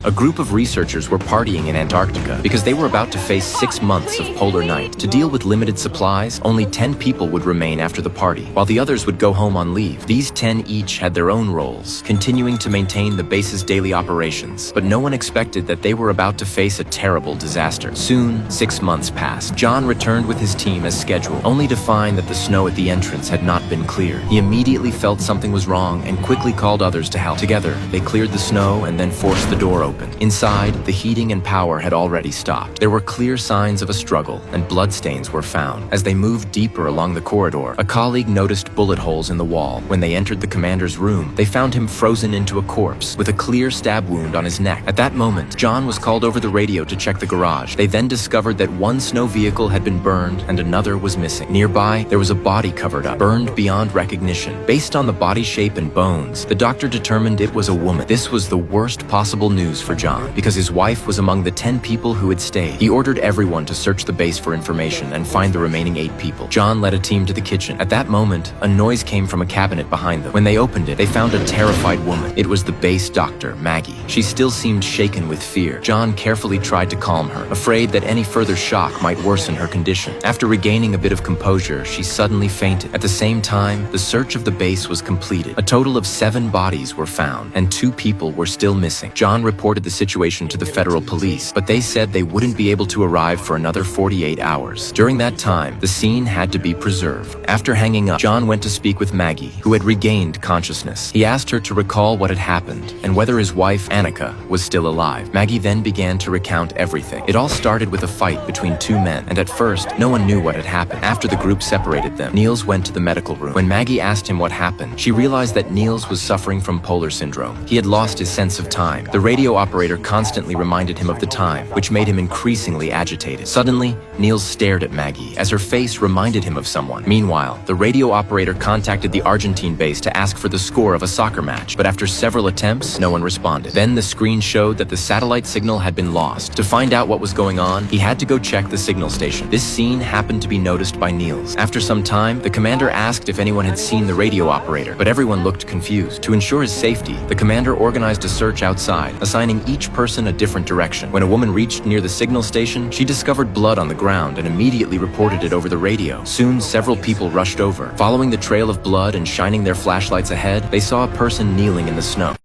A group of researchers were partying in Antarctica because they were about to face 6 months of polar night. To deal with limited supplies, only 10 people would remain after the party, while the others would go home on leave. These 10 each had their own roles, continuing to maintain the base's daily operations. But no one expected that they were about to face a terrible disaster. Soon, 6 months passed. John returned with his team as scheduled, only to find that the snow at the entrance had not been cleared. He immediately felt something was wrong and quickly called others to help. Together, they cleared the snow and then forced the door open. Inside, the heating and power had already stopped. There were clear signs of a struggle, and bloodstains were found. As they moved deeper along the corridor, a colleague noticed bullet holes in the wall. When they entered the commander's room, they found him frozen into a corpse, with a clear stab wound on his neck. At that moment, John was called over the radio to check the garage. They then discovered that one snow vehicle had been burned and another was missing. Nearby, there was a body covered up, burned beyond recognition. Based on the body shape and bones, the doctor determined it was a woman. This was the worst possible news for John, because his wife was among the 10 people who had stayed. He ordered everyone to search the base for information and find the remaining 8 people. John led a team to the kitchen. At that moment, a noise came from a cabinet behind them. When they opened it, they found a terrified woman. It was the base doctor, Maggie. She still seemed shaken with fear. John carefully tried to calm her, afraid that any further shock might worsen her condition. After regaining a bit of composure, she suddenly fainted. At the same time, the search of the base was completed. A total of 7 bodies were found, and 2 people were still missing. John reported the situation to the federal police, but they said they wouldn't be able to arrive for another 48 hours. During that time, the scene had to be preserved. After hanging up, John went to speak with Maggie, who had regained consciousness. He asked her to recall what had happened and whether his wife, Annika, was still alive. Maggie then began to recount everything. It all started with a fight between 2 men, and at first, no one knew what had happened. After the group separated them, Niels went to the medical room. When Maggie asked him what happened, she realized that Niels was suffering from polar syndrome. He had lost his sense of time. The radio operator constantly reminded him of the time, which made him increasingly agitated. Suddenly, Niels stared at Maggie, as her face reminded him of someone. Meanwhile, the radio operator contacted the Argentine base to ask for the score of a soccer match, but after several attempts, no one responded. Then the screen showed that the satellite signal had been lost. To find out what was going on, he had to go check the signal station. This scene happened to be noticed by Niels. After some time, the commander asked if anyone had seen the radio operator, but everyone looked confused. To ensure his safety, the commander organized a search outside, assigning each person a different direction. When a woman reached near the signal station, she discovered blood on the ground and immediately reported it over the radio. Soon, several people rushed over. Following the trail of blood and shining their flashlights ahead, they saw a person kneeling in the snow.